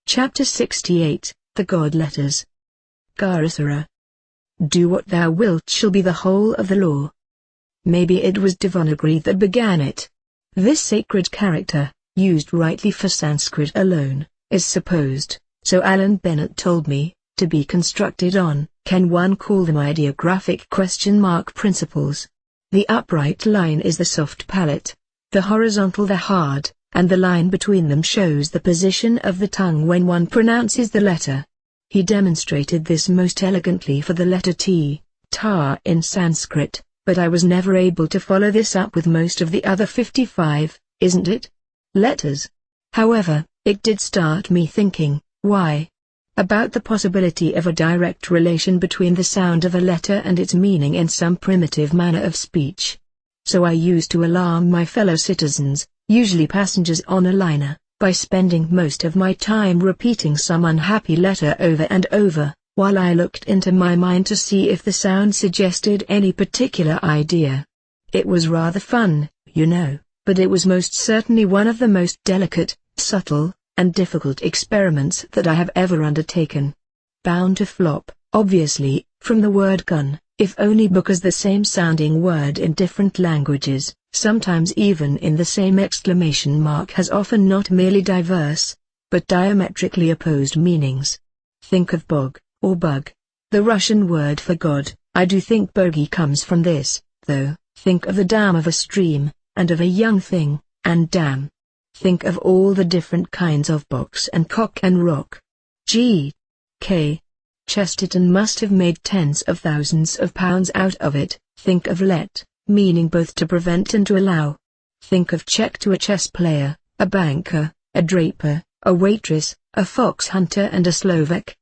Chapter 68, The God Letters. Garasara. Do what thou wilt shall be the whole of the law. Maybe it was Devanagari that began it. This sacred character, used rightly for Sanskrit alone, is supposed, so Alan Bennett told me, to be constructed on, can one call them ideographic ? Principles. The upright line is the soft palate, the horizontal the hard, and the line between them shows the position of the tongue when one pronounces the letter. He demonstrated this most elegantly for the letter T, ta in Sanskrit, but I was never able to follow this up with most of the other 55, isn't it? Letters. However, it did start me thinking, why? About the possibility of a direct relation between the sound of a letter and its meaning in some primitive manner of speech. So I used to alarm my fellow citizens, usually passengers on a liner, by spending most of my time repeating some unhappy letter over and over, while I looked into my mind to see if the sound suggested any particular idea. It was rather fun, you know, but it was most certainly one of the most delicate, subtle, and difficult experiments that I have ever undertaken. Bound to flop, obviously, from the word gun, if only because the same sounding word in different languages, sometimes even in the same exclamation mark, has often not merely diverse, but diametrically opposed meanings. Think of bog, or bug. The Russian word for God. I do think bogey comes from this, though. Think of the dam of a stream, and of a young thing, and dam. Think of all the different kinds of box and cock and rock. G. K. Chesterton must have made tens of thousands of pounds out of it. Think of let, meaning both to prevent and to allow. Think of check to a chess player, a banker, a draper, a waitress, a fox hunter and a Slovak.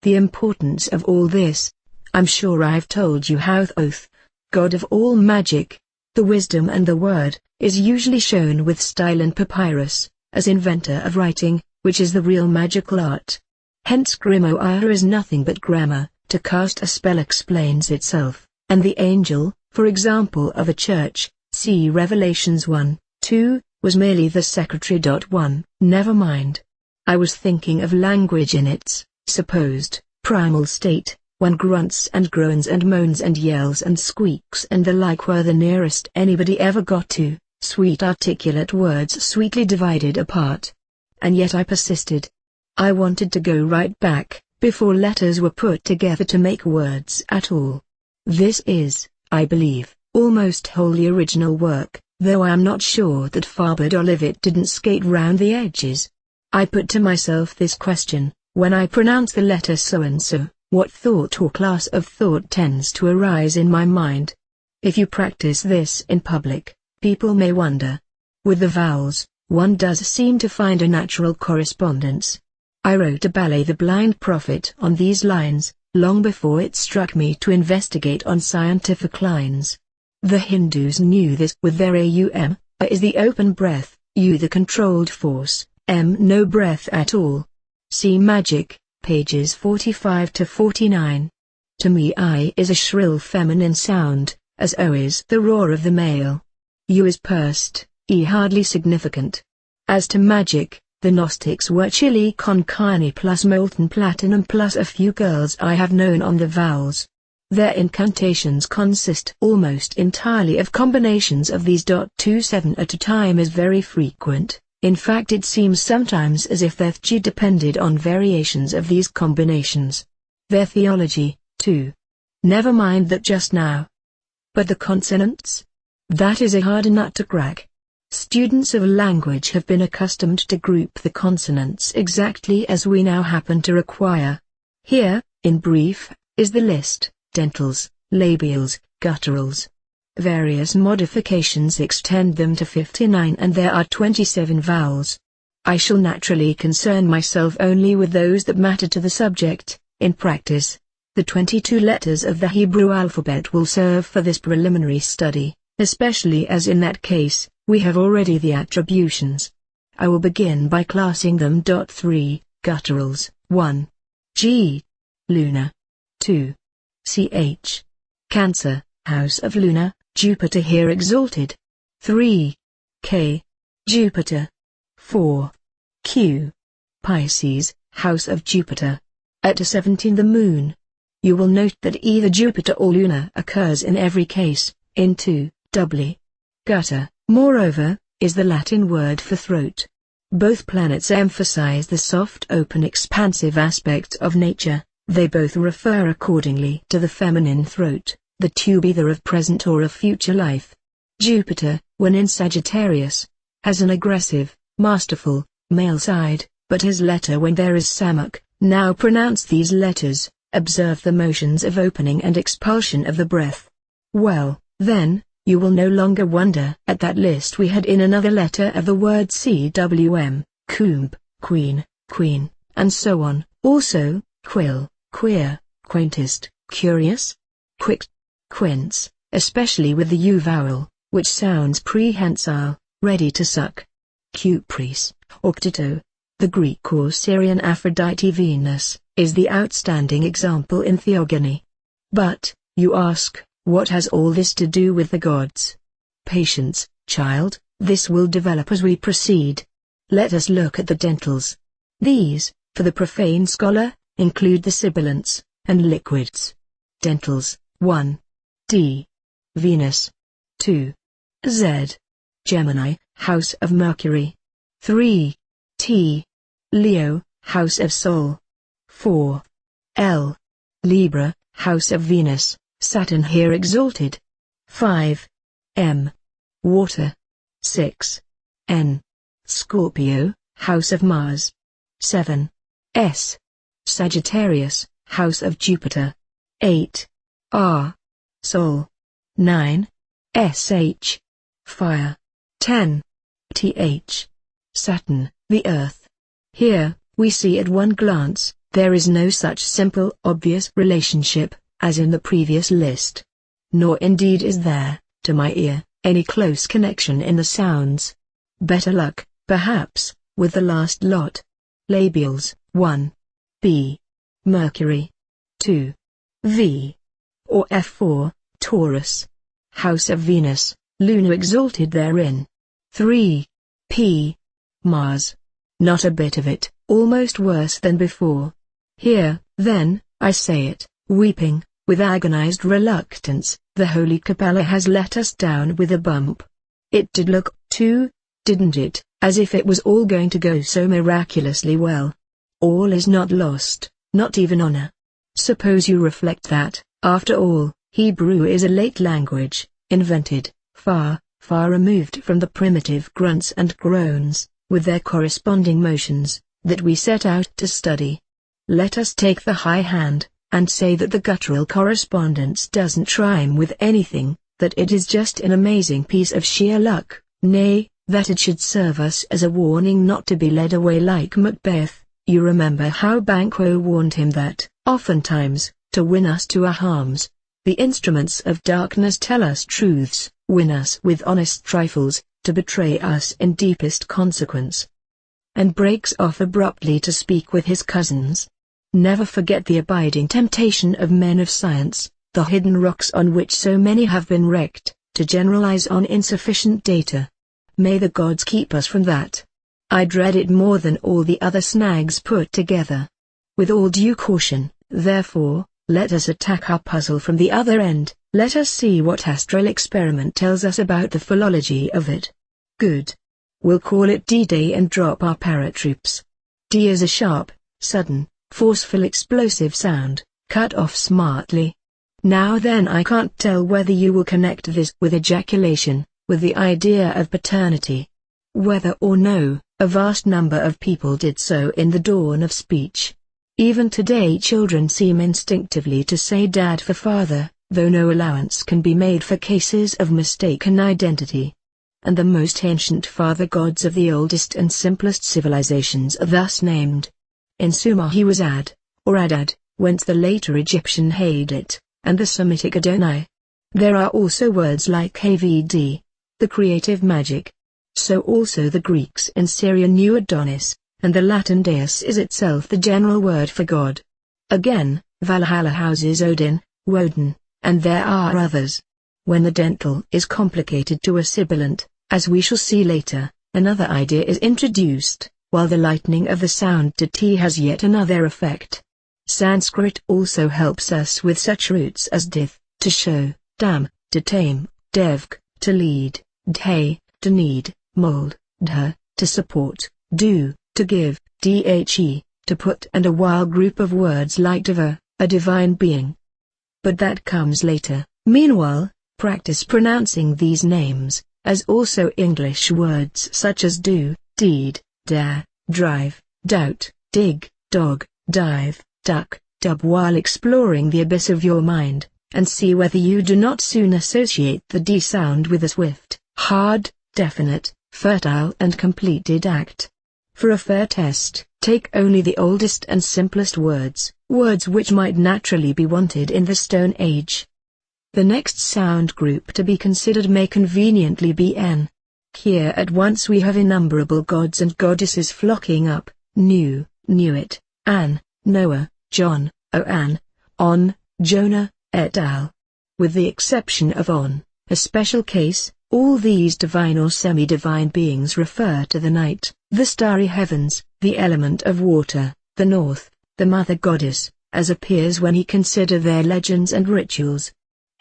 The importance of all this, I'm sure I've told you how Thoth, god of all magic, the wisdom and the word, is usually shown with style and papyrus, as inventor of writing, which is the real magical art. Hence grimoire is nothing but grammar. To cast a spell explains itself, and the angel, for example of a church, see Revelations 1:2, was merely the secretary. 1. Never mind. I was thinking of language in its supposed primal state, when grunts and groans and moans and yells and squeaks and the like were the nearest anybody ever got to sweet articulate words sweetly divided apart. And yet I persisted. I wanted to go right back, before letters were put together, to make words at all. This is, I believe, almost wholly original work, though I am not sure that Faber Olivet didn't skate round the edges. I put to myself this question: when I pronounce the letter so-and-so, what thought or class of thought tends to arise in my mind? If you practice this in public, people may wonder. With the vowels, one does seem to find a natural correspondence. I wrote a ballet The Blind Prophet on these lines, long before it struck me to investigate on scientific lines. The Hindus knew this with their aum. A is the open breath, u the controlled force, m no breath at all. See Magick, pages 45 to 49. To me I is a shrill feminine sound, as o is the roar of the male. U is pursed, e hardly significant. As to magic, the Gnostics were chili con carne plus molten platinum plus a few girls I have known on the vowels. Their incantations consist almost entirely of combinations of these. 27 at a time is very frequent. In fact, it seems sometimes as if their theology depended on variations of these combinations. Their theology, too. Never mind that just now. But the consonants? That is a hard nut to crack. Students of language have been accustomed to group the consonants exactly as we now happen to require. Here, in brief, is the list: dentals, labials, gutturals. Various modifications extend them to 59, and there are 27 vowels. I shall naturally concern myself only with those that matter to the subject. In practice, the 22 letters of the Hebrew alphabet will serve for this preliminary study, especially as in that case, we have already the attributions. I will begin by classing them. 3. Gutturals. 1. G. Luna. 2. Ch. Cancer, house of Luna, Jupiter here exalted. 3. K. Jupiter. 4. Q. Pisces, house of Jupiter. At 17 the moon. You will note that either Jupiter or Luna occurs in every case, in 2, doubly. Gutta, moreover, is the Latin word for throat. Both planets emphasize the soft open expansive aspect of nature, they both refer accordingly to the feminine throat, the tube either of present or of future life. Jupiter, when in Sagittarius, has an aggressive, masterful, male side, but his letter when there is Samuk. Now pronounce these letters, observe the motions of opening and expulsion of the breath. Well, then, you will no longer wonder at that list we had in another letter of the word CWM, coomb, queen, queen, and so on, also, quill, queer, quaintest, curious, quick, quince, especially with the U vowel, which sounds prehensile, ready to suck. Cupris, octito. The Greek or Syrian Aphrodite Venus, is the outstanding example in theogony. But, you ask, what has all this to do with the gods? Patience, child, this will develop as we proceed. Let us look at the dentals. These, for the profane scholar, include the sibilants, and liquids. Dentals, 1. D. Venus. 2. Z. Gemini, house of Mercury. 3. T. Leo, house of Sol. 4. L. Libra, house of Venus, Saturn here exalted. 5. M. Water. 6. N. Scorpio, house of Mars. 7. S. Sagittarius, house of Jupiter. 8. R. Sol. 9. Sh. Fire. 10. Th. Saturn, the Earth. Here, we see at one glance, there is no such simple obvious relationship, as in the previous list. Nor indeed is there, to my ear, any close connection in the sounds. Better luck, perhaps, with the last lot. Labials, 1. B. Mercury. 2. V. Or F4, Taurus. House of Venus, Luna exalted therein. 3. P. Mars. Not a bit of it, almost worse than before. Here, then, I say it, weeping, with agonized reluctance, the holy Capella has let us down with a bump. It did look, too, didn't it, as if it was all going to go so miraculously well. All is not lost, not even honor. Suppose you reflect that, after all, Hebrew is a late language, invented, far, far removed from the primitive grunts and groans, with their corresponding motions, that we set out to study. Let us take the high hand, and say that the guttural correspondence doesn't rhyme with anything, that it is just an amazing piece of sheer luck, nay, that it should serve us as a warning not to be led away like Macbeth. You remember how Banquo warned him that, oftentimes, to win us to our harms, the instruments of darkness tell us truths, win us with honest trifles, to betray us in deepest consequence. And breaks off abruptly to speak with his cousins. Never forget the abiding temptation of men of science, the hidden rocks on which so many have been wrecked, to generalize on insufficient data. May the gods keep us from that. I dread it more than all the other snags put together. With all due caution, therefore, let us attack our puzzle from the other end. Let us see what astral experiment tells us about the philology of it. Good. We'll call it D-Day and drop our paratroops. D is a sharp, sudden, forceful explosive sound, cut off smartly. Now then, I can't tell whether you will connect this with ejaculation, with the idea of paternity. Whether or no, a vast number of people did so in the dawn of speech. Even today children seem instinctively to say dad for father, though no allowance can be made for cases of mistaken identity. And the most ancient father gods of the oldest and simplest civilizations are thus named. In Sumer he was Ad, or Adad, whence the later Egyptian Hadit, and the Semitic Adonai. There are also words like Avd, the creative magic. So also the Greeks in Syria knew Adonis, and the Latin Deus is itself the general word for God. Again, Valhalla houses Odin, Woden, and there are others. When the dental is complicated to a sibilant, as we shall see later, another idea is introduced, while the lightening of the sound to T has yet another effect. Sanskrit also helps us with such roots as dith, to show, dam, to tame, devk, to lead, dhay, to need, mold, dha, to support, do, to give, dhe, to put, and a wild group of words like diva, a divine being. But that comes later. Meanwhile, practice pronouncing these names, as also English words such as do, deed, dare, drive, doubt, dig, dog, dive, duck, dub, while exploring the abyss of your mind, and see whether you do not soon associate the D sound with a swift, hard, definite, fertile and completed act. For a fair test, take only the oldest and simplest words which might naturally be wanted in the Stone Age. The next sound group to be considered may conveniently be N. Here at once we have innumerable gods and goddesses flocking up: knew, knew it, Anne, Noah, John, Anne, On, Jonah, et al. With the exception of On, a special case, all these divine or semi-divine beings refer to the night, the starry heavens, the element of water, the north, the mother goddess, as appears when we consider their legends and rituals.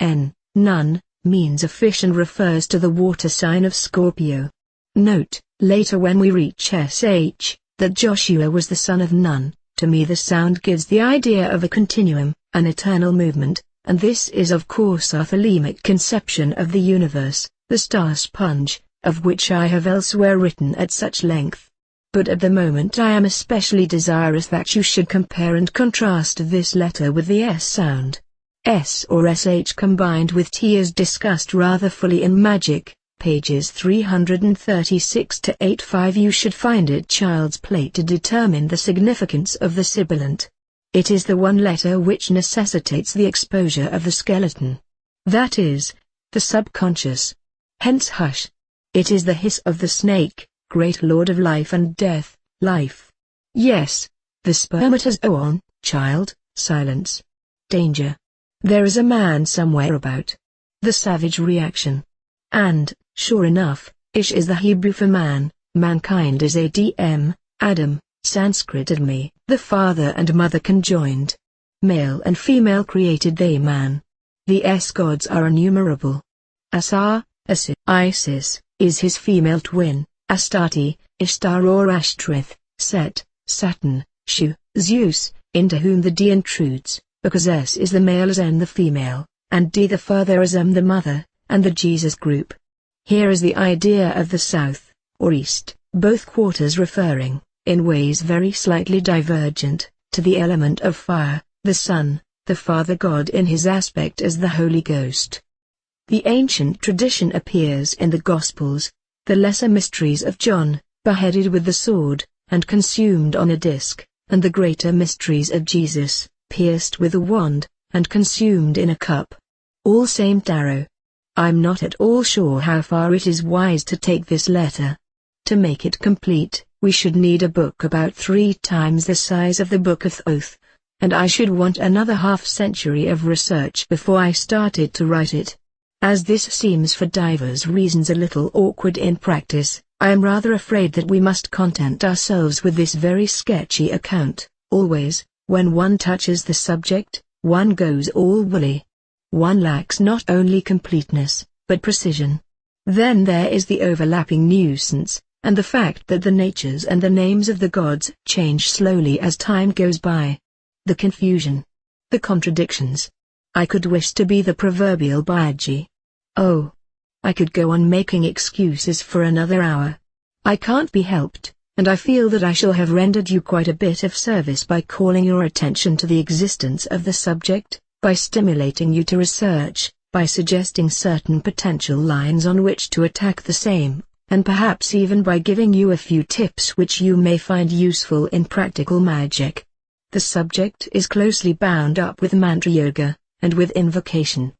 N, Nun, means a fish and refers to the water sign of Scorpio. Note, later when we reach sh, that Joshua was the son of Nun. To me the sound gives the idea of a continuum, an eternal movement, and this is of course our thelemic conception of the universe, the star sponge, of which I have elsewhere written at such length. But at the moment I am especially desirous that you should compare and contrast this letter with the S sound. S or SH combined with T is discussed rather fully in Magick, pages 336 to 85. You should find it child's play to determine the significance of the sibilant. It is the one letter which necessitates the exposure of the skeleton. That is, the subconscious. Hence hush. It is the hiss of the snake, great lord of life and death, life. Yes, the spermatas on, child, silence. Danger. There is a man somewhere about. The savage reaction. And, sure enough, Ish is the Hebrew for man, mankind is Adam, Adam, Sanskrit Admi, the father and mother conjoined. Male and female created they man. The S gods are innumerable. Asar, Isis, is his female twin, Astarte, Ishtar or Ashtoreth, Set, Saturn, Shu, Zeus, into whom the D intrudes, because S is the male as N the female, and D the father as M the mother, and the Jesus group. Here is the idea of the south, or east, both quarters referring, in ways very slightly divergent, to the element of fire, the sun, the Father God in his aspect as the Holy Ghost. The ancient tradition appears in the Gospels, the lesser mysteries of John, beheaded with the sword, and consumed on a disc, and the greater mysteries of Jesus, pierced with a wand, and consumed in a cup. All same tarot. I'm not at all sure how far it is wise to take this letter. To make it complete, we should need a book about 3 times the size of the Book of Thoth, and I should want another half-century of research before I started to write it. As this seems for divers reasons a little awkward in practice, I am rather afraid that we must content ourselves with this very sketchy account. Always, when one touches the subject, one goes all woolly. One lacks not only completeness, but precision. Then there is the overlapping nuisance, and the fact that the natures and the names of the gods change slowly as time goes by. The confusion. The contradictions. I could wish to be the proverbial Baiji. Oh! I could go on making excuses for another hour. I can't be helped, and I feel that I shall have rendered you quite a bit of service by calling your attention to the existence of the subject, by stimulating you to research, by suggesting certain potential lines on which to attack the same, and perhaps even by giving you a few tips which you may find useful in practical magic. The subject is closely bound up with mantra yoga, and with invocation.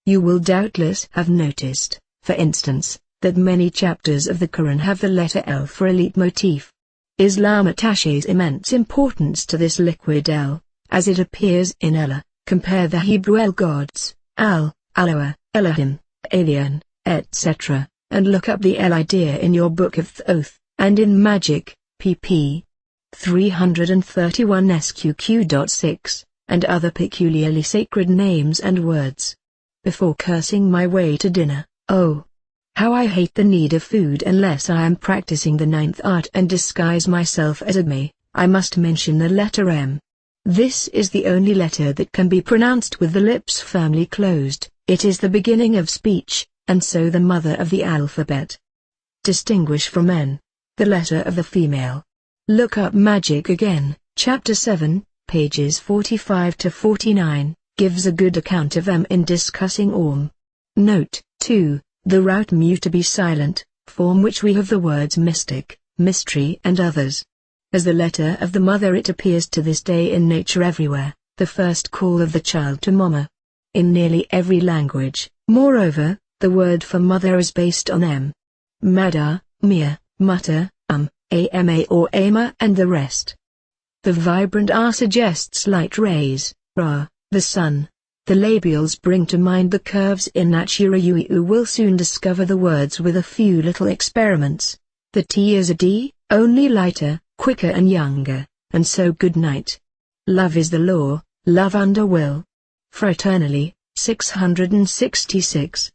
You will doubtless have noticed, for instance, that many chapters of the Quran have the letter L for a leitmotif. Islam attaches immense importance to this liquid L, as it appears in Allah. Compare the Hebrew El gods, Al, Aloha, Elohim, Alien, etc., and look up the El idea in your Book of Thoth, and in Magick, pp. 331 sqq.6, and other peculiarly sacred names and words. Before cursing my way to dinner, oh, how I hate the need of food unless I am practicing the ninth art and disguise myself as a me, I must mention the letter M. This is the only letter that can be pronounced with the lips firmly closed. It is the beginning of speech, and so the mother of the alphabet. Distinguish from N, the letter of the female. Look up Magick again, Chapter 7, pages 45 to 49, gives a good account of M in discussing Orm. Note, 2, the root mu to be silent, form which we have the words mystic, mystery and others. As the letter of the mother it appears to this day in nature everywhere, the first call of the child to mama. In nearly every language, moreover, the word for mother is based on M. Mada, Mia, Mutter, ama or ama and the rest. The vibrant R suggests light rays, Ra, the sun. The labials bring to mind the curves in natura. You will soon discover the words with a few little experiments. The T is a D, only lighter, quicker and younger, and so good night. Love is the law, love under will. Fraternally, 666.